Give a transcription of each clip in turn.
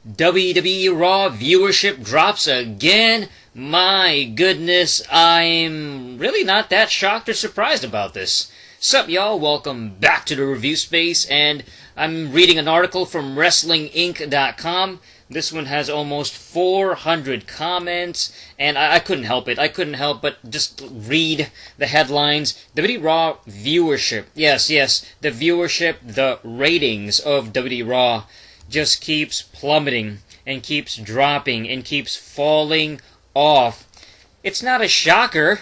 WWE Raw viewership drops again. My goodness, I'm really not that shocked or surprised about this. Sup y'all, welcome back to the review space, and I'm reading an article from WrestlingInc.com. This one has almost 400 comments, and I couldn't help it. I couldn't help but just read the headlines. WWE Raw viewership. Yes, the viewership, the ratings of WWE Raw just keeps plummeting and keeps dropping and keeps falling off. It's not a shocker.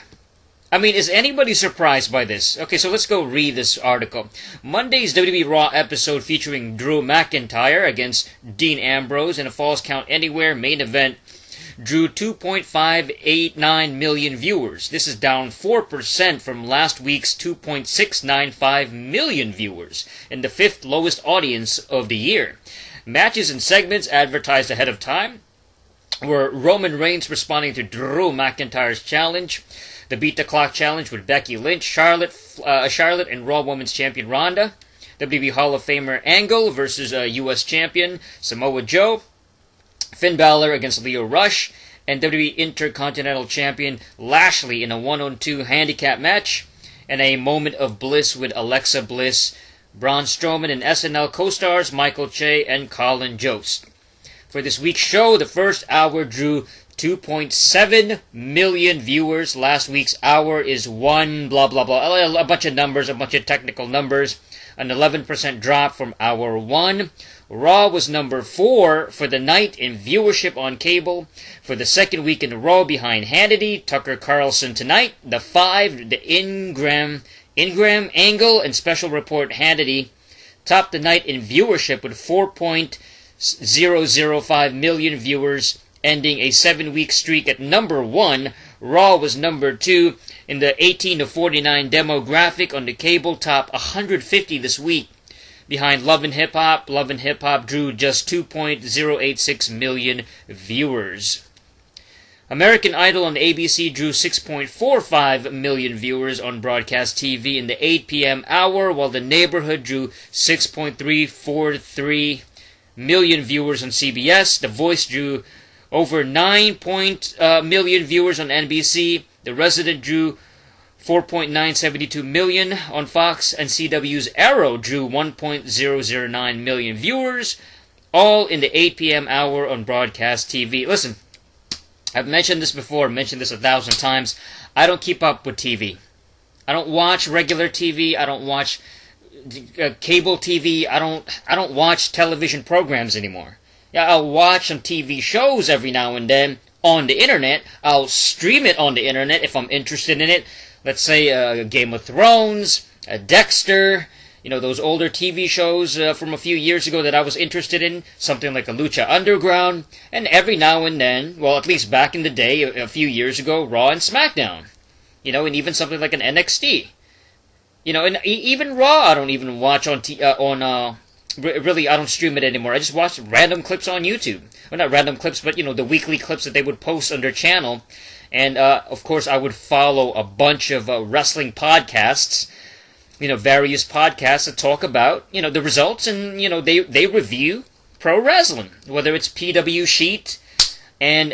I mean, is anybody surprised by this? Okay, so let's go read this article. Monday's WWE Raw episode featuring Drew McIntyre against Dean Ambrose in a Falls Count Anywhere main event drew 2.589 million viewers. This is down 4% from last week's 2.695 million viewers, and the fifth lowest audience of the year. Matches and segments advertised ahead of time were Roman Reigns responding to Drew McIntyre's challenge, the Beat the Clock Challenge with Becky Lynch, Charlotte and Raw Women's Champion Ronda, WWE Hall of Famer Angle versus U.S. Champion Samoa Joe, Finn Balor against Lio Rush, and WWE Intercontinental Champion Lashley in a 1-on-2 handicap match, and a moment of bliss with Alexa Bliss, Braun Strowman, and SNL co-stars Michael Che and Colin Jost. For this week's show, the first hour drew 2.7 million viewers. Last week's hour is one blah blah blah. A bunch of numbers, a bunch of technical numbers. An 11% drop from hour 1. Raw was number 4 for the night in viewership on cable. For the second week in a row behind Hannity, Tucker Carlson Tonight, The 5, the Ingram, Angle, and Special Report Hannity topped the night in viewership with 4.005 million viewers, ending a 7-week streak at number 1. Raw was number 2 in the 18 to 49 demographic on the cable top 150 this week. Behind Love and Hip Hop, Love and Hip Hop drew just 2.086 million viewers. American Idol on ABC drew 6.45 million viewers on broadcast TV in the 8 p.m. hour, while The Neighborhood drew 6.343 million viewers on CBS. The Voice drew over 9 million viewers on NBC. The Resident drew 4.972 million on Fox, and CW's Arrow drew 1.009 million viewers, all in the 8 p.m. hour on broadcast TV. Listen, I've mentioned this before, mentioned this 1,000 times. I don't keep up with TV. I don't watch regular TV. I don't watch cable TV. I don't watch television programs anymore. Yeah, I'll watch some TV shows every now and then on the internet. I'll stream it on the internet if I'm interested in it. Let's say Game of Thrones, Dexter, those older TV shows from a few years ago that I was interested in, something like a Lucha Underground, and every now and then, well, at least back in the day, a few years ago, Raw and SmackDown, and even something like an NXT. And even Raw I don't even watch really, I don't stream it anymore. I just watch random clips on YouTube. Well, not random clips, but, the weekly clips that they would post on their channel. And, of course, I would follow a bunch of wrestling podcasts, various podcasts that talk about, the results, and, they review pro wrestling, whether it's PW Sheet and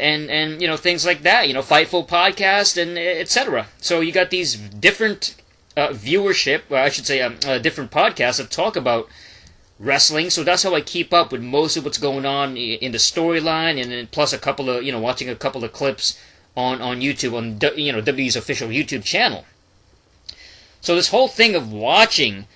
things like that, Fightful Podcast, and etc. So you got these different viewership, or I should say different podcasts that talk about wrestling, so that's how I keep up with most of what's going on in the storyline, and then plus a couple of, watching a couple of clips on YouTube, on WWE's official YouTube channel. So this whole thing of watching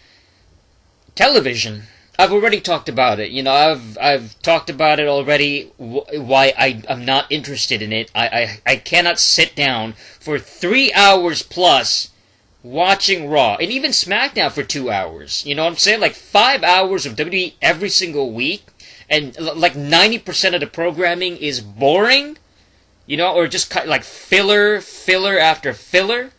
television, I've already talked about it. I've talked about it already, why I'm not interested in it. I cannot sit down for 3 hours plus watching Raw, and even SmackDown for 2 hours. You know what I'm saying? Like 5 hours of WWE every single week, and like 90% of the programming is boring, or just like filler after filler.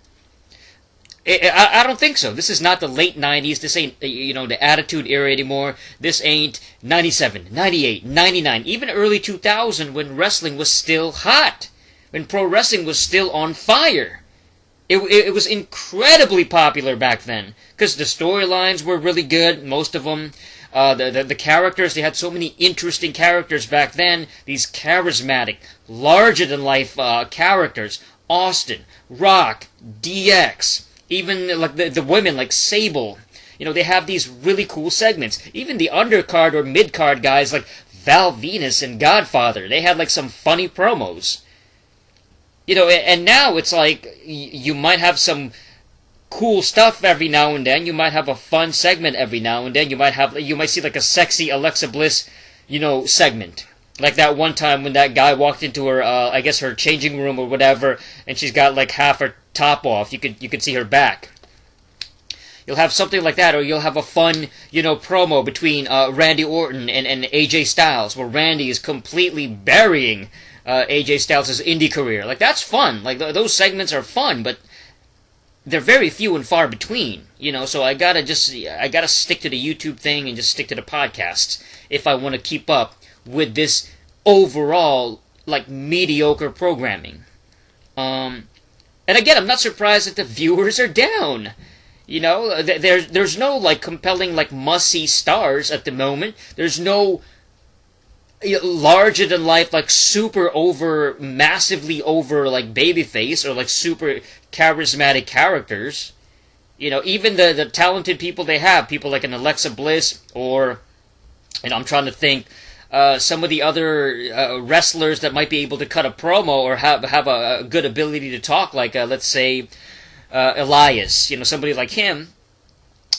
I don't think so. This is not the late 90s. This ain't, the Attitude Era anymore. This ain't 97, 98, 99, even early 2000 when wrestling was still hot, when pro wrestling was still on fire. It was incredibly popular back then because the storylines were really good, most of them. The characters, they had so many interesting characters back then. These charismatic, larger-than-life characters. Austin, Rock, DX, even like the women like Sable. You know, they have these really cool segments. Even the undercard or mid-card guys like Val Venus and Godfather, they had like some funny promos. You know, and now it's like you might have some cool stuff every now and then. You might have a fun segment every now and then. You might see like a sexy Alexa Bliss, you know, segment. Like that one time when that guy walked into her, I guess her changing room or whatever, and she's got like half her top off. You could see her back. You'll have something like that, or you'll have a fun, you know, promo between Randy Orton and AJ Styles, where Randy is completely burying AJ Styles' indie career. Like, that's fun. Like, those segments are fun, but they're very few and far between, you know, so I gotta stick to the YouTube thing and just stick to the podcasts if I want to keep up with this overall, like, mediocre programming. And again, I'm not surprised that the viewers are down. You know, there's no, like, compelling, like, must-see stars at the moment. There's no larger-than-life, like, super over, massively over, like, babyface or, like, super charismatic characters. You know, even the talented people they have, people like an Alexa Bliss or, and I'm trying to think, some of the other wrestlers that might be able to cut a promo or have a good ability to talk, like, let's say, Elias, you know, somebody like him,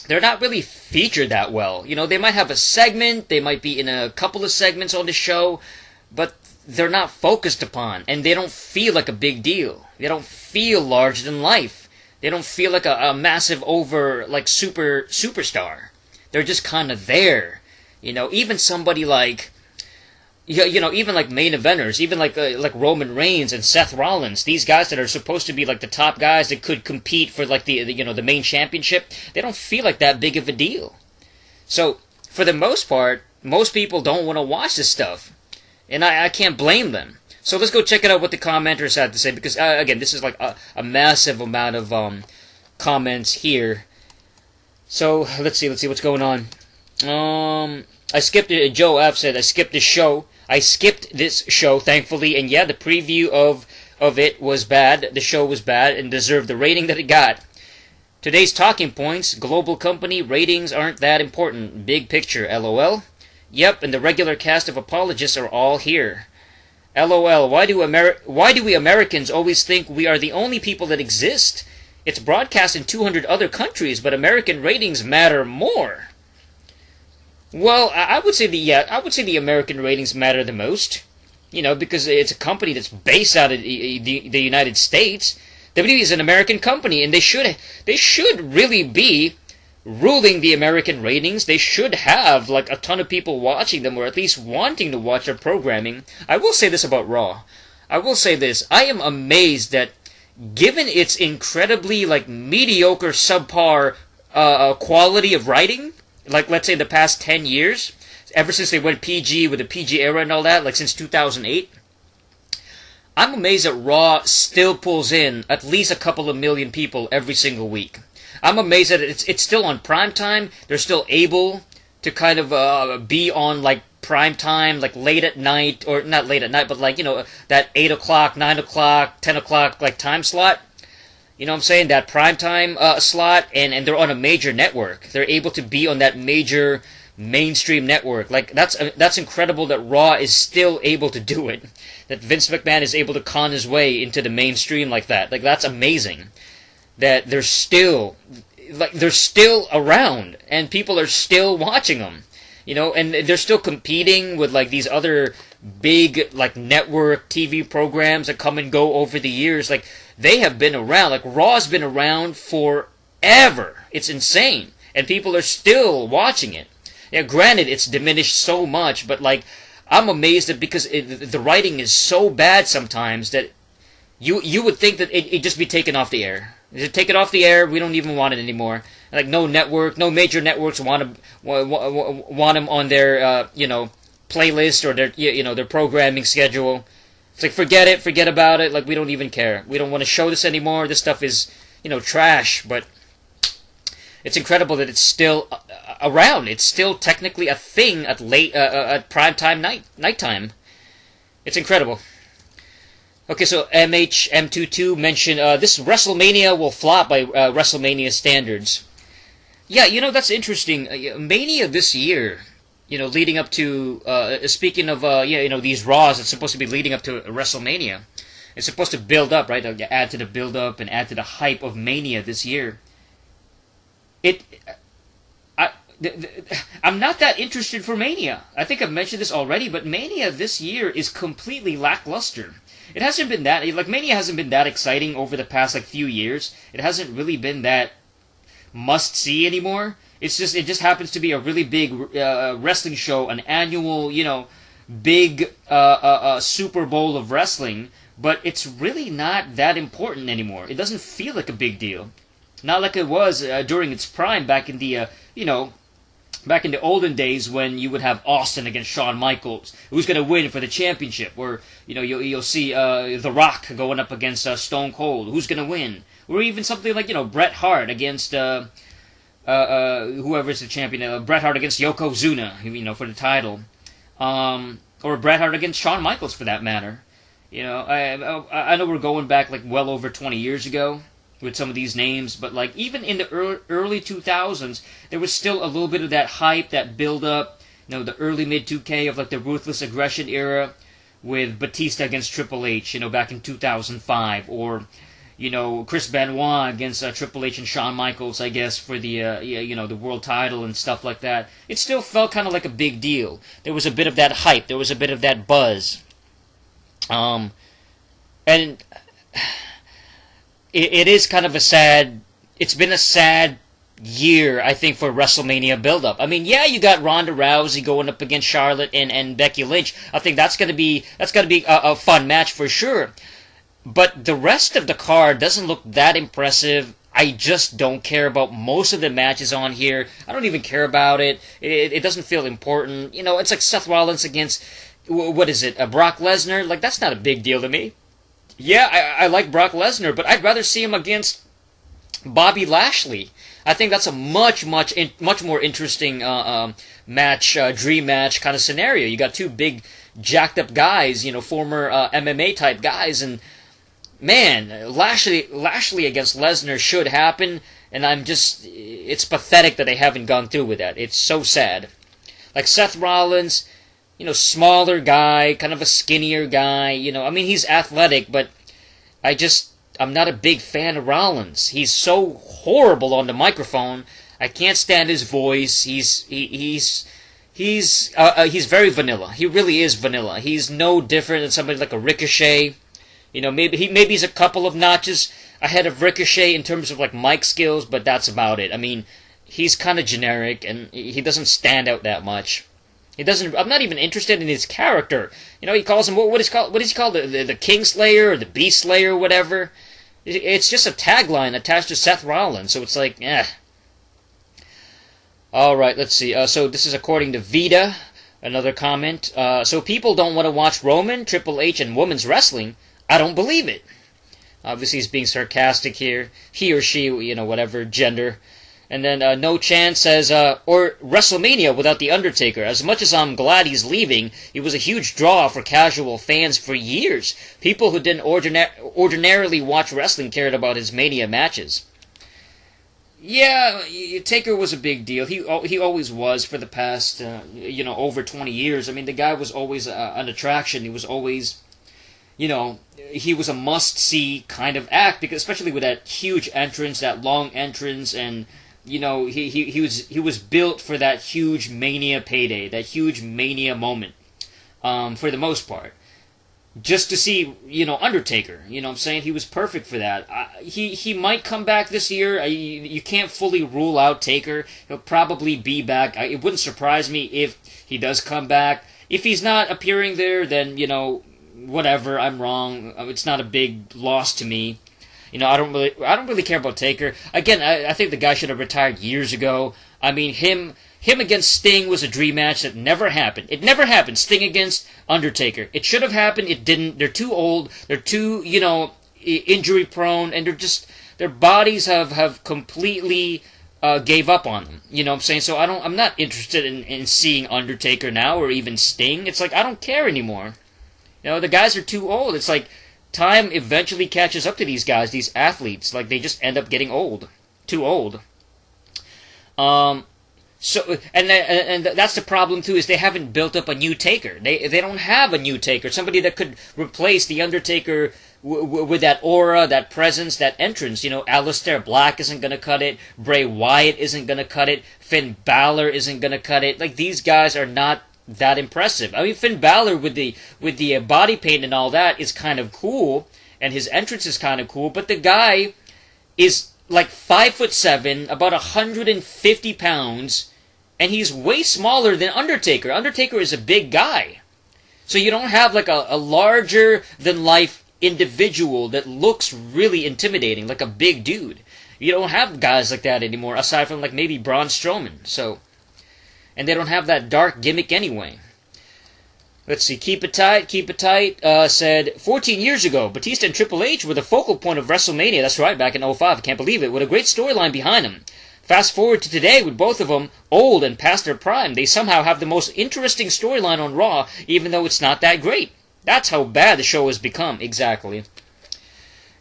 they're not really featured that well. You know, they might have a segment, they might be in a couple of segments on the show, but they're not focused upon, and they don't feel like a big deal. They don't feel larger than life. They don't feel like a massive over, like, superstar. They're just kind of there. You know, even somebody like, you know, even like main eventers, even like Roman Reigns and Seth Rollins, these guys that are supposed to be like the top guys that could compete for like the you know, the main championship, they don't feel like that big of a deal. So for the most part, most people don't want to watch this stuff, and I can't blame them. So let's go check it out what the commenters had to say, because again, this is like a massive amount of comments here. So let's see what's going on. I skipped it. Joe F said I skipped this show. I skipped this show, thankfully, and yeah, the preview of it was bad. The show was bad and deserved the rating that it got. Today's talking points: global company, ratings aren't that important. Big picture, LOL. Yep, and the regular cast of apologists are all here. LOL. Why do we Americans always think we are the only people that exist? It's broadcast in 200 other countries, but American ratings matter more. Well, I would say the American ratings matter the most, you know, because it's a company that's based out of the United States. WWE is an American company, and they should really be ruling the American ratings. They should have like a ton of people watching them, or at least wanting to watch their programming. I will say this about Raw. I will say this: I am amazed that, given its incredibly like mediocre, subpar quality of writing, like, let's say the past 10 years, ever since they went PG with the PG era and all that, like since 2008, I'm amazed that Raw still pulls in at least a couple of million people every single week. I'm amazed that it's still on prime time. They're still able to kind of be on, like, prime time, like, late at night, or not late at night, but, like, you know, that 8 o'clock, 9 o'clock, 10 o'clock, like, time slot. You know what I'm saying? That primetime slot, and they're on a major network. They're able to be on that major mainstream network. Like, that's incredible that Raw is still able to do it. That Vince McMahon is able to con his way into the mainstream like that. Like, that's amazing. That they're still around, and people are still watching them. You know, and they're still competing with, like, these other big, like, network TV programs that come and go over the years. Like, they have been around. Like, Raw's been around forever. It's insane. And people are still watching it. Yeah, granted, it's diminished so much, but, like, I'm amazed that because the writing is so bad sometimes that you would think that it'd just be taken off the air. Just take it off the air. We don't even want it anymore. Like, no major networks want them on their you know, playlist or their, you know, their programming schedule. It's like, forget about it. Like, we don't even care. We don't want to show this anymore. This stuff is, you know, trash. But it's incredible that it's still around. It's still technically a thing at at primetime nighttime. It's incredible. Okay, so MHM22 mentioned this WrestleMania will flop by WrestleMania standards. Yeah, that's interesting. Mania this year, leading up to speaking of these Raws, it's supposed to be leading up to WrestleMania. It's supposed to build up, right? Add to the build up and add to the hype of Mania this year. I'm not that interested for Mania. I think I've mentioned this already, but Mania this year is completely lackluster. It hasn't been that Mania hasn't been that exciting over the past few years. It hasn't really been that must see anymore. It just happens to be a really big wrestling show, an annual big Super Bowl of wrestling, but it's really not that important anymore. It doesn't feel like a big deal, not like it was during its prime back in the back in the olden days when you would have Austin against Shawn Michaels. Who's going to win for the championship? Or you'll see The Rock going up against Stone Cold. Who's going to win? Or even something like Bret Hart against whoever's the champion. Bret Hart against Yokozuna, for the title. Or Bret Hart against Shawn Michaels for that matter. I know we're going back well over 20 years ago with some of these names, but even in the early 2000s, there was still a little bit of that hype, that build up, the early mid 2K of the Ruthless Aggression era with Batista against Triple H, back in 2005, or Chris Benoit against Triple H and Shawn Michaels, I guess, for the the world title and stuff like that. It still felt kind of like a big deal. There was a bit of that hype, there was a bit of that buzz, and it is kind of it's been a sad year, I think, for WrestleMania build-up. I mean, yeah, you got Ronda Rousey going up against Charlotte and Becky Lynch. I think that's gonna be a fun match for sure. But the rest of the card doesn't look that impressive. I just don't care about most of the matches on here. I don't even care about it. It doesn't feel important. It's like Seth Rollins against, what is it, Brock Lesnar? That's not a big deal to me. Yeah, I like Brock Lesnar, but I'd rather see him against Bobby Lashley. I think that's a much more interesting match, dream match kind of scenario. You got two big, jacked up guys, former MMA type guys, and man, Lashley against Lesnar should happen, and it's pathetic that they haven't gone through with that. It's so sad. Seth Rollins, smaller guy, kind of a skinnier guy, I mean, he's athletic, but I'm not a big fan of Rollins. He's so horrible on the microphone. I can't stand his voice. He's very vanilla. He really is vanilla. He's no different than somebody like a Ricochet. Maybe he's a couple of notches ahead of Ricochet in terms of mic skills, but that's about it. I mean, he's kind of generic and he doesn't stand out that much. I'm not even interested in his character. He calls him what is he called? The Kingslayer or the Beast Slayer or whatever. It's just a tagline attached to Seth Rollins, so it's All right, let's see. So this is according to Vita, another comment. So people don't want to watch Roman, Triple H, and women's wrestling. I don't believe it. Obviously, he's being sarcastic here. He or she, whatever gender. And then No Chance says, or WrestleMania without The Undertaker. As much as I'm glad he's leaving, he was a huge draw for casual fans for years. People who didn't ordinarily watch wrestling cared about his Mania matches. Yeah, Taker was a big deal. He always was for the past, over 20 years. I mean, the guy was always an attraction. He was always, he was a must-see kind of act, because especially with that huge entrance, that long entrance, and he was built for that huge Mania payday, that huge Mania moment, for the most part. Just to see, Undertaker, what I'm saying? He was perfect for that. He might come back this year. You can't fully rule out Taker. He'll probably be back. It wouldn't surprise me if he does come back. If he's not appearing there, then, whatever, I'm wrong. It's not a big loss to me. I don't really care about Taker. Again, I think the guy should have retired years ago. I mean, him against Sting was a dream match that never happened. It never happened. Sting against Undertaker. It should have happened. It didn't. They're too old. They're too, injury prone, and their bodies have completely gave up on them. You know what I'm saying? So I'm not interested in seeing Undertaker now or even Sting. It's like, I don't care anymore. You know, the guys are too old. It's like, time eventually catches up to these guys, these athletes. Like, they just end up getting old. Too old. So, and that's the problem too, is they haven't built up a new Taker. They don't have a new Taker, somebody that could replace the Undertaker with that aura, that presence, that entrance. You know, Aleister Black isn't gonna cut it. Bray Wyatt isn't gonna cut it. Finn Balor isn't gonna cut it. Like, these guys are not that impressive. I mean, Finn Balor with the body paint and all that is kind of cool, and his entrance is kind of cool. But the guy is like 5'7", about 150 pounds, and he's way smaller than Undertaker. Undertaker is a big guy. So you don't have like a larger than life individual that looks really intimidating, like a big dude. You don't have guys like that anymore, aside from like maybe Braun Strowman. So, and they don't have that dark gimmick anyway. Let's see, keep it tight, said, 14 years ago, Batista and Triple H were the focal point of WrestleMania. That's right, back in 05, I can't believe it. With a great storyline behind them. Fast forward to today, with both of them old and past their prime, they somehow have the most interesting storyline on Raw, even though it's not that great. That's how bad the show has become, exactly.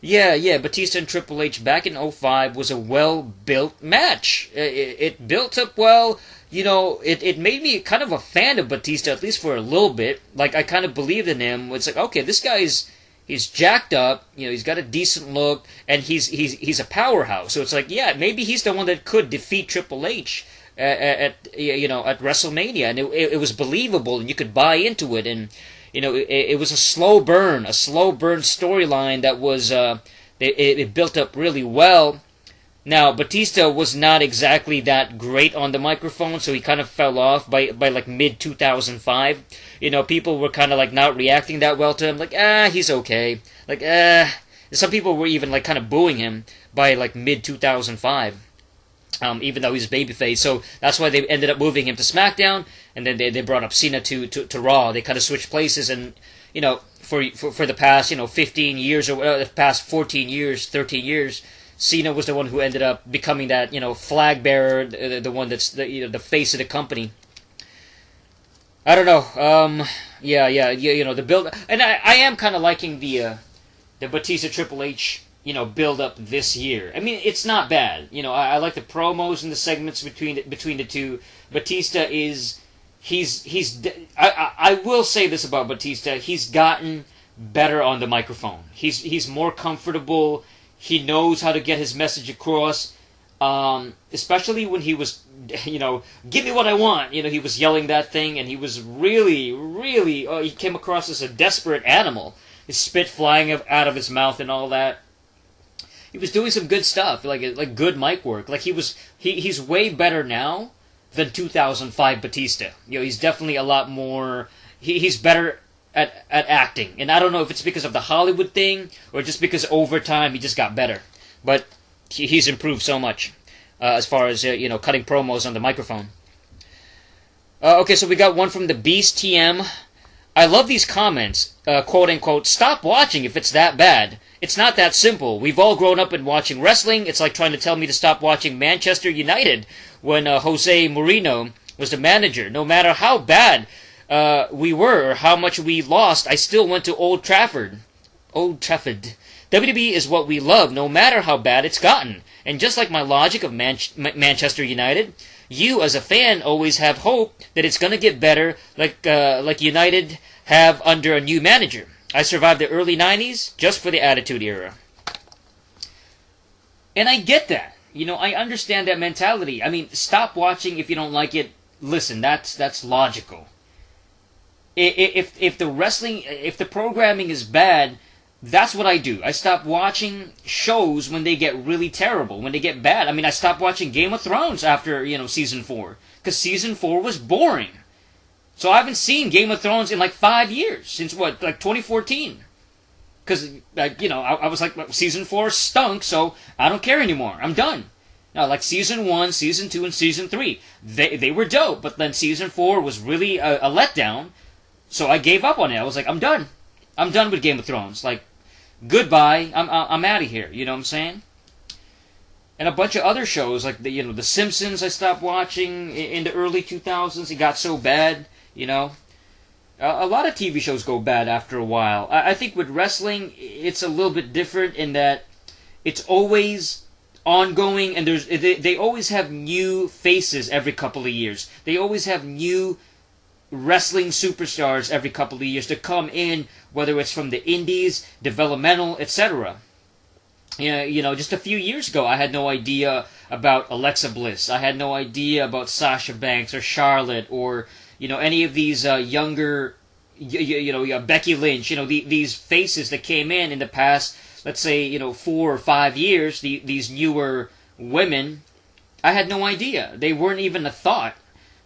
Yeah, Batista and Triple H back in 05 was a well-built match. It built up well. You know, it made me kind of a fan of Batista, at least for a little bit. Like, I kind of believed in him. It's like, okay, this guy's he's jacked up. You know, he's got a decent look, and he's a powerhouse. So it's like, yeah, maybe he's the one that could defeat Triple H at WrestleMania, and it was believable, and you could buy into it. And you know, it was a slow burn storyline that was it built up really well. Now, Batista was not exactly that great on the microphone, so he kind of fell off by like mid-2005. You know, people were kind of like not reacting that well to him. Like, he's okay. Like, some people were even like kind of booing him by like mid-2005, even though he's babyface. So that's why they ended up moving him to SmackDown, and then they brought up Cena to Raw. They kind of switched places, and you know, for the past 15 years or the past 14 years, 13 years. Cena was the one who ended up becoming that, flag bearer, the one that's the face of the company. I don't know. The build, and I am kind of liking the Batista Triple H, build up this year. I mean, it's not bad. I like the promos and the segments between the two. Batista I will say this about Batista. He's gotten better on the microphone. He's more comfortable. He knows how to get his message across, especially when he was, give me what I want. He was yelling that thing, and he was really, really, he came across as a desperate animal. His spit flying out of his mouth and all that. He was doing some good stuff, like good mic work. Like he's way better now than 2005 Batista. He's definitely a lot more, he's better at acting. And I don't know if it's because of the Hollywood thing or just because over time he just got better. But he's improved so much as far as, cutting promos on the microphone. Okay, so we got one from the Beast TM. I love these comments, quote unquote, stop watching if it's that bad. It's not that simple. We've all grown up in watching wrestling. It's like trying to tell me to stop watching Manchester United when Jose Mourinho was the manager. No matter how bad we were, or how much we lost, I still went to Old Trafford. Old Trafford. WWE is what we love, no matter how bad it's gotten. And just like my logic of Manchester United, you as a fan always have hope that it's going to get better, like United have under a new manager. I survived the early 90s just for the Attitude Era. And I get that. I understand that mentality. I mean, stop watching if you don't like it. Listen, that's logical. If the programming is bad, that's what I do. I stop watching shows when they get really terrible, when they get bad. I mean, I stopped watching Game of Thrones after, season 4, because season 4 was boring. So I haven't seen Game of Thrones in like 5 years, since what, like 2014. Because, I was like, season 4 stunk, so I don't care anymore. I'm done. Now, like season 1, season 2, and season 3, they were dope, but then season 4 was really a letdown. So I gave up on it. I was like, I'm done. I'm done with Game of Thrones. Like, goodbye. I'm out of here. You know what I'm saying? And a bunch of other shows like the Simpsons I stopped watching in the early 2000s. It got so bad, A lot of TV shows go bad after a while. I think with wrestling, it's a little bit different in that it's always ongoing, and they always have new faces every couple of years. They always have new wrestling superstars every couple of years to come in, whether it's from the indies, developmental, etc. Just a few years ago, I had no idea about Alexa Bliss. I had no idea about Sasha Banks or Charlotte or any of these younger, Becky Lynch. These faces that came in the past, let's say 4 or 5 years. These newer women, I had no idea. They weren't even a thought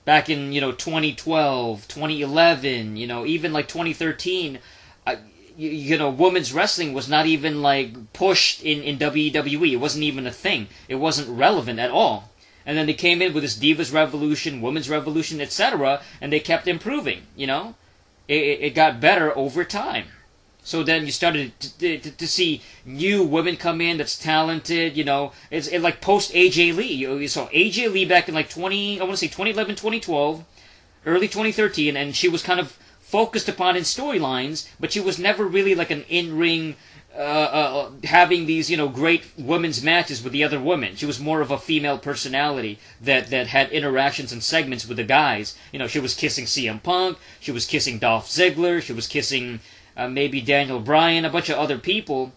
back in 2012, 2011. Even like 2013. Women's wrestling was not even like pushed in WWE. It wasn't even a thing. It wasn't relevant at all. And then they came in with this Divas Revolution, Women's Revolution, etc., and they kept improving. It got better over time. So then you started to see new women come in that's talented. It's like post AJ Lee. You saw AJ Lee back in like 2011, 2012, early 2013, and she was kind of focused upon in storylines, but she was never really like an in-ring, having these, great women's matches with the other women. She was more of a female personality that had interactions and segments with the guys. She was kissing CM Punk, she was kissing Dolph Ziggler, she was kissing maybe Daniel Bryan, a bunch of other people,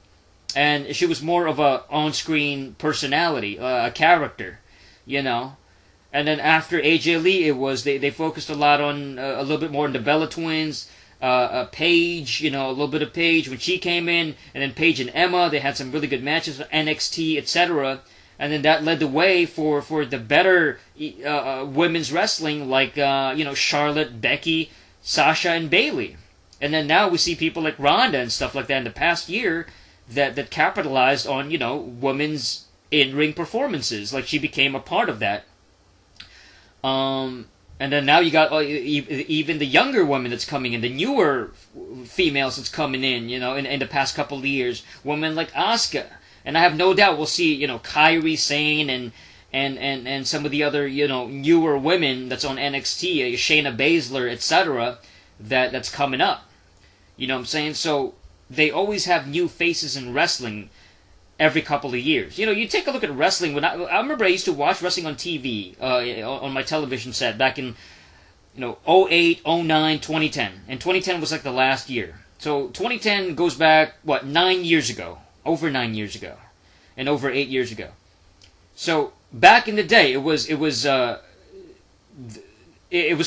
and she was more of a on-screen personality, a character, And then after AJ Lee, it was they focused a lot on a little bit more on the Bella Twins, Paige, a little bit of Paige when she came in, and then Paige and Emma. They had some really good matches with NXT, etc. And then that led the way for the better women's wrestling, like Charlotte, Becky, Sasha, and Bayley. And then now we see people like Ronda and stuff like that in the past year that capitalized on women's in-ring performances. Like she became a part of that. And then now you got even the younger women that's coming in, the newer females that's coming in, in the past couple of years. Women like Asuka. And I have no doubt we'll see, Kairi Sane and some of the other, newer women that's on NXT, Shayna Baszler, etc., that's coming up. You know what I'm saying? So they always have new faces in wrestling every couple of years. You take a look at wrestling. When I remember I used to watch wrestling on TV, on my television set back in, 08, 09, 2010. And 2010 was like the last year. So 2010 goes back, 9 years ago. Over 9 years ago. And over 8 years ago. So back in the day, it was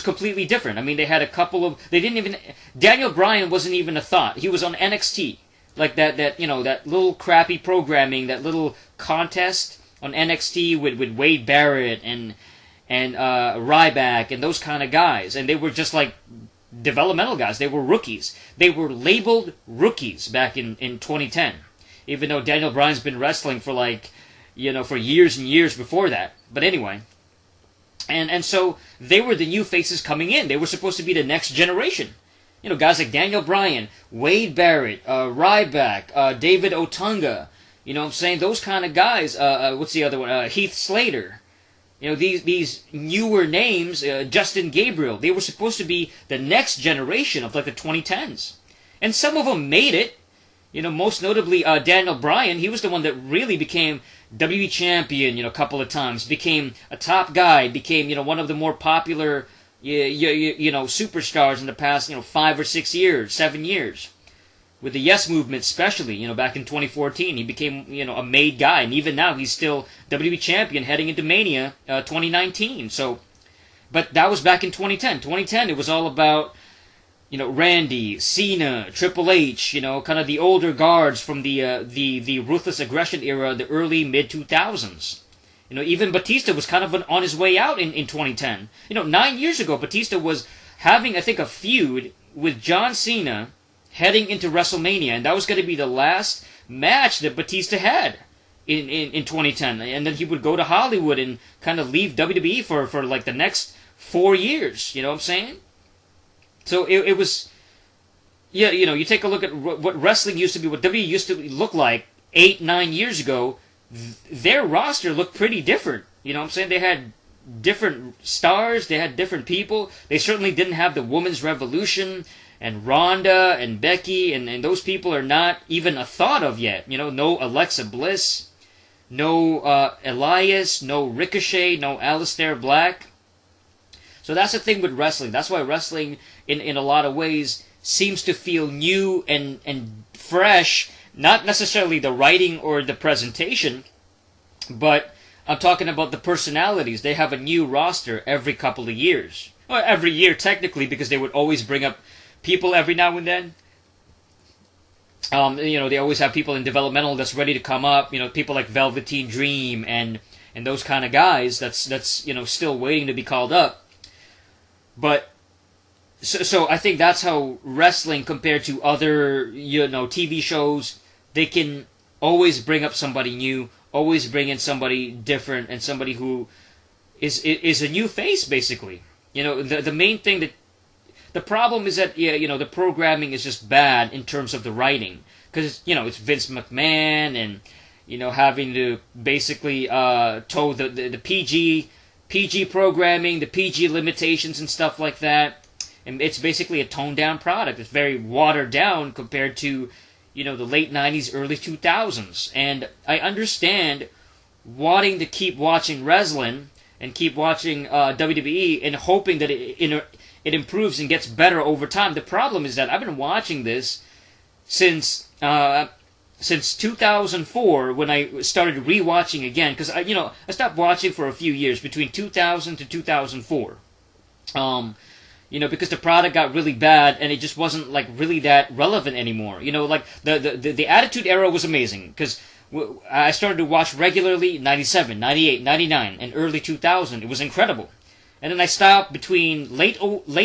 completely different. I mean, they had a couple of... Daniel Bryan wasn't even a thought. He was on NXT. Like that little crappy programming, that little contest on NXT with Wade Barrett and Ryback and those kind of guys. And they were just like developmental guys. They were rookies. They were labeled rookies back in 2010. Even though Daniel Bryan's been wrestling for for years and years before that. But anyway... And so they were the new faces coming in. They were supposed to be the next generation. Guys like Daniel Bryan, Wade Barrett, Ryback, David Otunga. You know what I'm saying? Those kind of guys. What's the other one? Heath Slater. These newer names, Justin Gabriel. They were supposed to be the next generation of like the 2010s. And some of them made it. Most notably Daniel Bryan. He was the one that really became WWE champion, a couple of times. Became a top guy. Became, one of the more popular, superstars in the past, 5 or 6 years, 7 years. With the Yes Movement especially, back in 2014. He became, a made guy. And even now, he's still WWE champion heading into Mania 2019. So, but that was back in 2010. 2010, it was all about... Randy, Cena, Triple H, kind of the older guards from the Ruthless Aggression era, the early mid-2000s. Even Batista was kind of on his way out in 2010. 9 years ago, Batista was having, I think, a feud with John Cena heading into WrestleMania, and that was going to be the last match that Batista had in 2010. And then he would go to Hollywood and kind of leave WWE for like the next 4 years. You know what I'm saying? So it was, you take a look at what wrestling used to be, what WWE used to look like 8, 9 years ago their roster looked pretty different. You know what I'm saying? They had different stars, they had different people. They certainly didn't have the Women's Revolution and Ronda and Becky, and those people are not even a thought of yet. You know, no Alexa Bliss, no Elias, no Ricochet, no Aleister Black. So that's the thing with wrestling. That's why wrestling, in a lot of ways, seems to feel new and fresh. Not necessarily the writing or the presentation, but I'm talking about the personalities. They have a new roster every couple of years. Or every year, technically, because they would always bring up people every now and then. You know, they always have people in developmental that's ready to come up. You know, people like Velveteen Dream and those kind of guys that's you know, still waiting to be called up. But so I think that's how wrestling, compared to other, you know, TV shows, they can always bring up somebody new, always bring in somebody different, and somebody who is a new face, basically. You know, the main thing that the problem is that, yeah, you know, the programming is just bad in terms of the writing, because, you know, it's Vince McMahon, and, you know, having to basically toe the PG programming, the PG limitations and stuff like that. And it's basically a toned down product. It's very watered down compared to, you know, the late 90s, early 2000s. And I understand wanting to keep watching wrestling and keep watching WWE and hoping that it improves and gets better over time. The problem is that I've been watching this since 2004, when I started rewatching again, because I stopped watching for a few years between 2000 to 2004. You know, because the product got really bad and it just wasn't like really that relevant anymore. You know, like the Attitude Era was amazing, because I started to watch regularly 97, 98, 99, and early 2000. It was incredible. And then I stopped between late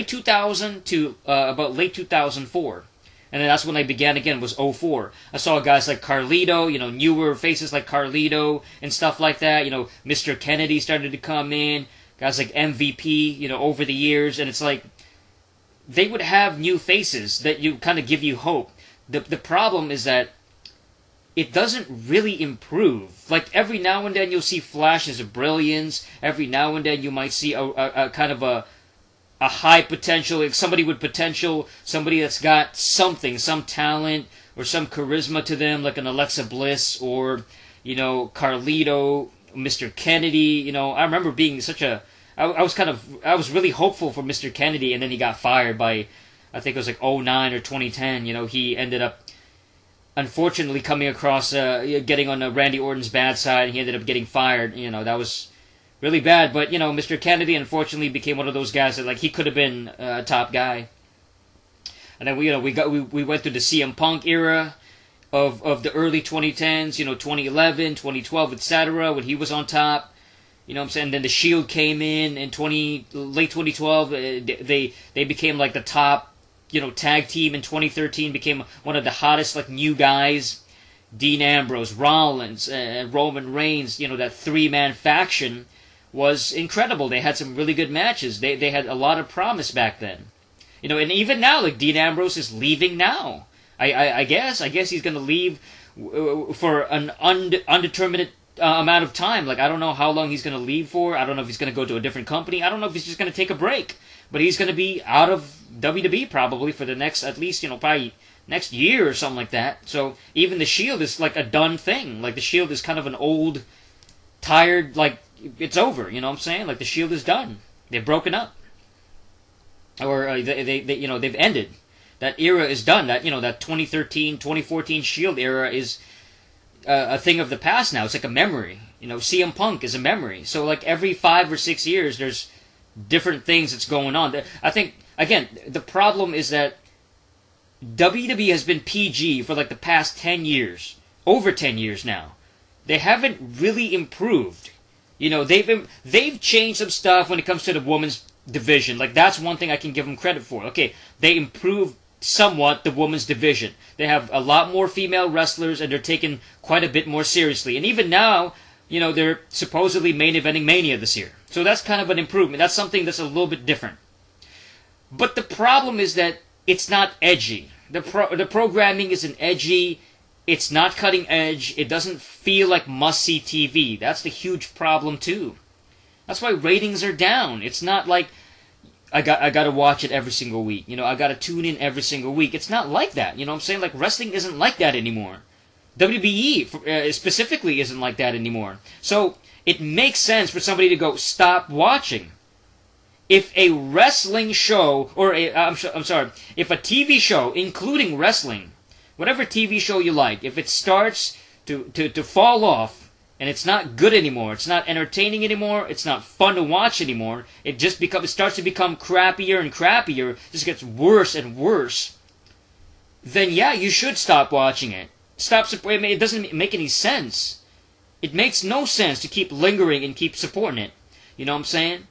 2000 to about late 2004. And then that's when I began again, was 04. I saw guys like Carlito, you know, newer faces like Carlito and stuff like that. You know, Mr. Kennedy started to come in. Guys like MVP, you know, over the years. And it's like, they would have new faces that you kind of give you hope. The problem is that it doesn't really improve. Like, every now and then you'll see flashes of brilliance. Every now and then you might see a kind of a high potential, like somebody with potential, somebody that's got something, some talent or some charisma to them, like an Alexa Bliss or, you know, Carlito, Mr. Kennedy. You know, I remember being such a, I was really hopeful for Mr. Kennedy, and then he got fired by, I think it was like 09 or 2010. You know, he ended up unfortunately coming across, getting on Randy Orton's bad side, and he ended up getting fired. You know, that was really bad. But, you know, Mr. Kennedy unfortunately became one of those guys that, like, he could have been a top guy. And then we went through the CM Punk era of the early 2010s, you know, 2011, 2012, etc., when he was on top. You know what I'm saying? Then the Shield came in late 2012. They became like the top, you know, tag team in 2013. Became one of the hottest, like, new guys. Dean Ambrose, Rollins, Roman Reigns. You know, that 3-man faction was incredible. They had some really good matches. They had a lot of promise back then. You know, and even now, like, Dean Ambrose is leaving now. I guess he's going to leave for an undetermined amount of time. Like, I don't know how long he's going to leave for. I don't know if he's going to go to a different company. I don't know if he's just going to take a break. But he's going to be out of WWE probably for the next, at least, you know, probably next year or something like that. So even the Shield is like a done thing. Like, the Shield is kind of an old, tired, like, it's over. You know what I'm saying? Like, the Shield is done. They've broken up. Or they you know, they've ended. That era is done. That, you know, that 2013, 2014 Shield era is a thing of the past now. It's like a memory. You know, CM Punk is a memory. So, like, every 5 or 6 years, there's different things that's going on. I think, again, the problem is that WWE has been PG for, like, the past 10 years. Over 10 years now. They haven't really improved. You know, they've changed some stuff when it comes to the women's division. Like, that's one thing I can give them credit for. Okay, they improved somewhat the women's division. They have a lot more female wrestlers, and they're taken quite a bit more seriously. And even now, you know, they're supposedly main eventing Mania this year. So that's kind of an improvement. That's something that's a little bit different. But the problem is that it's not edgy. The programming isn't edgy. It's not cutting edge. It doesn't feel like must-see TV. That's the huge problem too. That's why ratings are down. It's not like I got to watch it every single week. I got to tune in every single week. It's not like that. You know what I'm saying? Like, wrestling isn't like that anymore. WWE specifically isn't like that anymore. So it makes sense for somebody to go, stop watching. If a wrestling show, or if a TV show, including wrestling, whatever TV show you like, if it starts to fall off, and it's not good anymore, it's not entertaining anymore, it's not fun to watch anymore, it starts to become crappier and crappier, just gets worse and worse, then yeah, you should stop watching it. It doesn't make any sense. It makes no sense to keep lingering and keep supporting it. You know what I'm saying?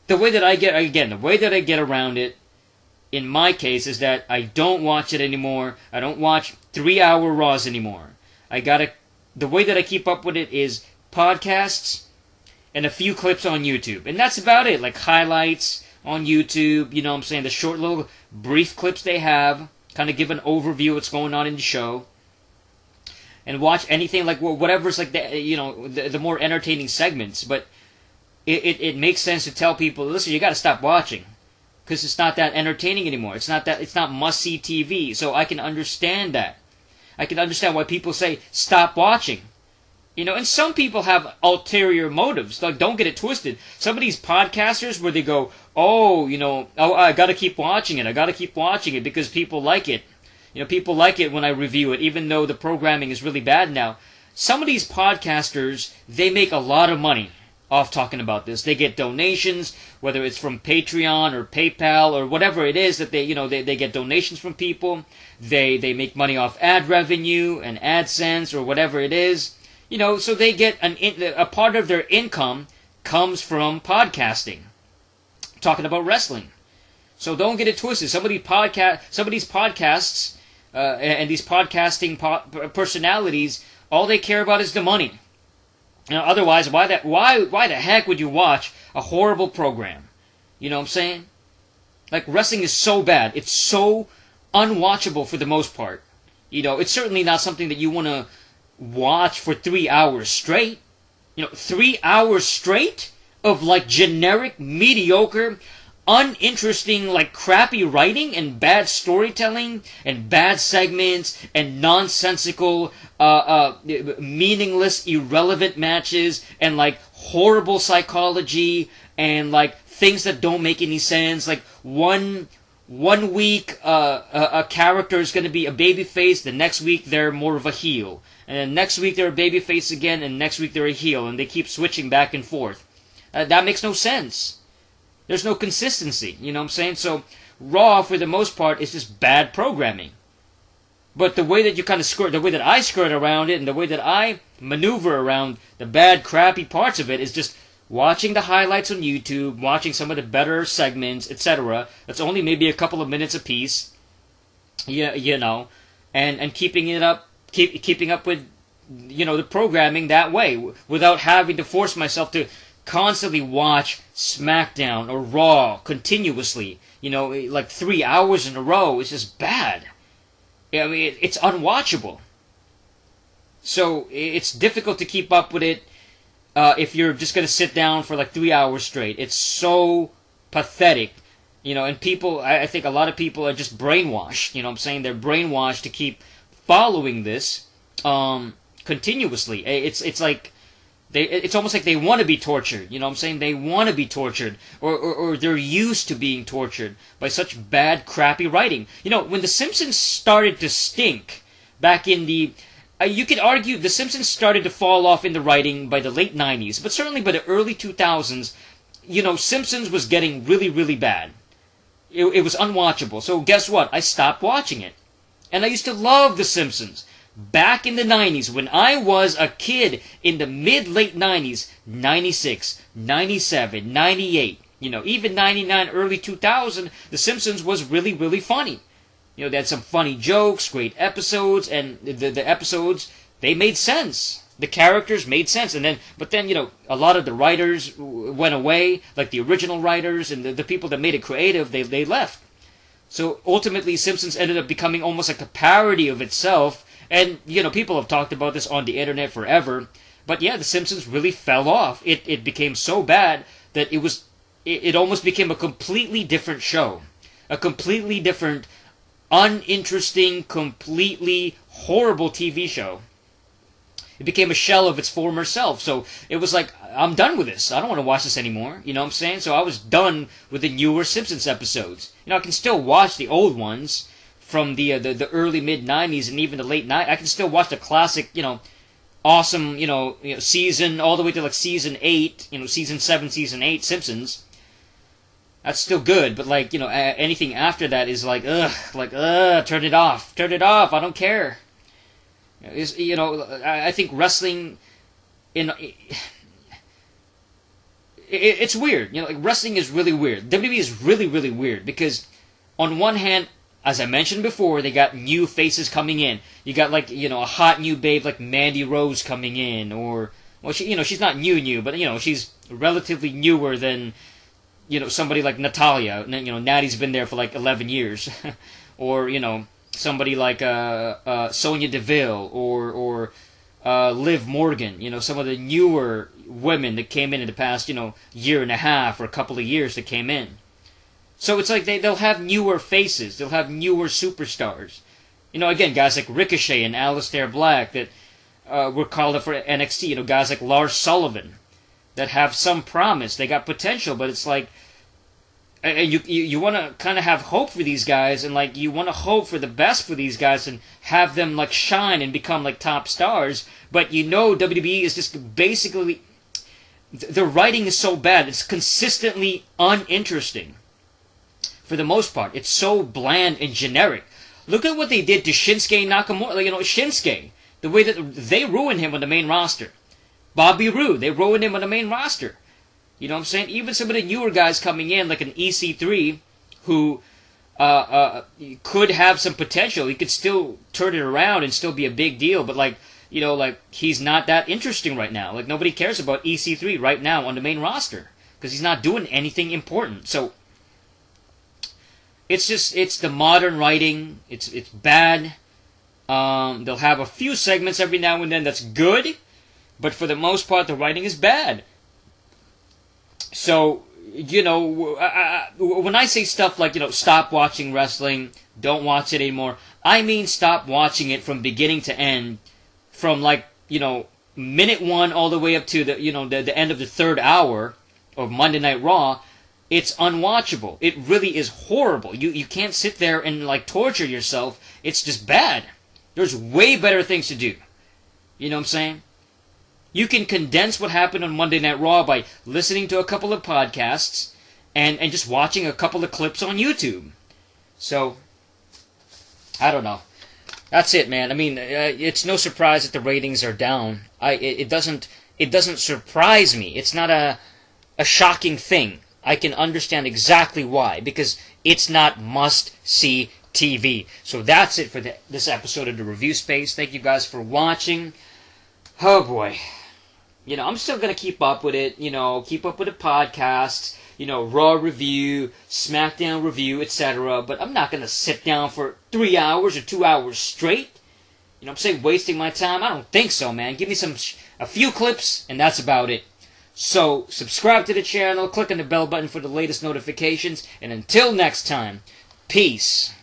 The way that I get around it, in my case, is that I don't watch it anymore. I don't watch 3-hour Raws anymore. The way that I keep up with it is podcasts and a few clips on YouTube. And that's about it. Like highlights on YouTube, you know what I'm saying? The short little brief clips they have, kind of give an overview of what's going on in the show. And watch anything like whatever's like the more entertaining segments. But it makes sense to tell people, listen, you got to stop watching. Because it's not that entertaining anymore. It's not must-see TV. So I can understand that. I can understand why people say, stop watching. And some people have ulterior motives. Like, don't get it twisted. Some of these podcasters where they go, I gotta keep watching it. I gotta keep watching it because people like it. People like it when I review it, even though the programming is really bad now. Some of these podcasters, they make a lot of money off talking about this. They get donations, whether it's from Patreon or PayPal or whatever it is that they get donations from people. They make money off ad revenue and AdSense or whatever it is. So they get a part of their income comes from podcasting, talking about wrestling. So don't get it twisted. Some of these podcasts and these podcasting personalities, all they care about is the money. Otherwise, why the heck would you watch a horrible program? You know what I'm saying? Like, wrestling is so bad. It's so unwatchable for the most part. It's certainly not something that you want to watch for 3 hours straight. 3 hours straight of, like, generic, mediocre, uninteresting, like, crappy writing and bad storytelling and bad segments and nonsensical, meaningless, irrelevant matches and, like, horrible psychology and, like, things that don't make any sense. Like, one week a character is going to be a babyface, the next week they're more of a heel, and then next week they're a babyface again, and next week they're a heel, and they keep switching back and forth. That makes no sense. There's no consistency, you know what I'm saying? So Raw, for the most part, is just bad programming. But the way that the way that I skirt around it, and the way that I maneuver around the bad, crappy parts of it, is just watching the highlights on YouTube, watching some of the better segments, etc. That's only maybe a couple of minutes apiece, and keeping up with, the programming that way, without having to force myself to constantly watch SmackDown or Raw continuously, like 3 hours in a row. It's just bad. I mean, it's unwatchable. So it's difficult to keep up with it if you're just going to sit down for like 3 hours straight. It's so pathetic. And people, I think a lot of people are just brainwashed. You know what I'm saying? They're brainwashed to keep following this continuously. It's like, it's almost like they want to be tortured. You know what I'm saying? They want to be tortured. Or they're used to being tortured by such bad, crappy writing. When The Simpsons started to stink back in the... you could argue The Simpsons started to fall off in the writing by the late 90s. But certainly by the early 2000s, Simpsons was getting really, really bad. It was unwatchable. So guess what? I stopped watching it. And I used to love The Simpsons. Back in the 90s, when I was a kid in the mid-late 90s, 96, 97, 98, even 99, early 2000, The Simpsons was really, really funny. They had some funny jokes, great episodes, and the episodes, they made sense. The characters made sense. But then, a lot of the writers went away, like the original writers, and the people that made it creative, they left. So ultimately, Simpsons ended up becoming almost like a parody of itself, And, you know, people have talked about this on the internet forever. But yeah, The Simpsons really fell off. It became so bad that it almost became a completely different show. A completely different, uninteresting, completely horrible TV show. It became a shell of its former self. So it was like, I'm done with this. I don't want to watch this anymore. You know what I'm saying? So I was done with the newer Simpsons episodes. You know, I can still watch the old ones from the early mid-90s and even the late 90s. I can still watch the classic, you know, awesome, season all the way to like season 8, season 7, season 8 Simpsons. That's still good, but like, anything after that is like, turn it off, I don't care. I think wrestling, it's weird. Like wrestling is really weird. WWE is really, really weird because on one hand, as I mentioned before, they got new faces coming in. You got like, a hot new babe like Mandy Rose coming in, or, well, she's not new, but, she's relatively newer than, somebody like Natalia. Natty's been there for like 11 years. Or, somebody like Sonya Deville or Liv Morgan. Some of the newer women that came in the past, year and a half or a couple of years that came in. So it's like they'll have newer faces. They'll have newer superstars. Again, guys like Ricochet and Aleister Black that were called up for NXT. Guys like Lars Sullivan that have some promise. They got potential, but it's like, and you want to kind of have hope for these guys, and like you want to hope for the best for these guys and have them like shine and become like top stars. But WWE is just basically, the writing is so bad. It's consistently uninteresting. For the most part, it's so bland and generic. Look at what they did to Shinsuke Nakamura. Shinsuke, the way that they ruined him on the main roster. Bobby Roode, they ruined him on the main roster. You know what I'm saying? Even some of the newer guys coming in, like an EC3, who could have some potential. He could still turn it around and still be a big deal. But like he's not that interesting right now. Like nobody cares about EC3 right now on the main roster because he's not doing anything important. So it's the modern writing. It's bad. They'll have a few segments every now and then that's good, but for the most part, the writing is bad. So, when I say stuff like, stop watching wrestling, don't watch it anymore, I mean stop watching it from beginning to end, from like, minute 1 all the way up to the end of the 3rd hour of Monday Night Raw. It's unwatchable. It really is horrible. You can't sit there and like torture yourself. It's just bad. There's way better things to do. You know what I'm saying? You can condense what happened on Monday Night Raw by listening to a couple of podcasts and just watching a couple of clips on YouTube. So, I don't know. That's it, man. I mean, it's no surprise that the ratings are down. It doesn't surprise me. It's not a shocking thing. I can understand exactly why, because it's not must-see TV. So that's it for this episode of the Review Space. Thank you guys for watching. Oh boy. I'm still going to keep up with it, keep up with the podcasts, Raw review, SmackDown review, etc. But I'm not going to sit down for 3 hours or 2 hours straight. I'm saying wasting my time? I don't think so, man. Give me a few clips, and that's about it. So, subscribe to the channel, click on the bell button for the latest notifications, and until next time, peace.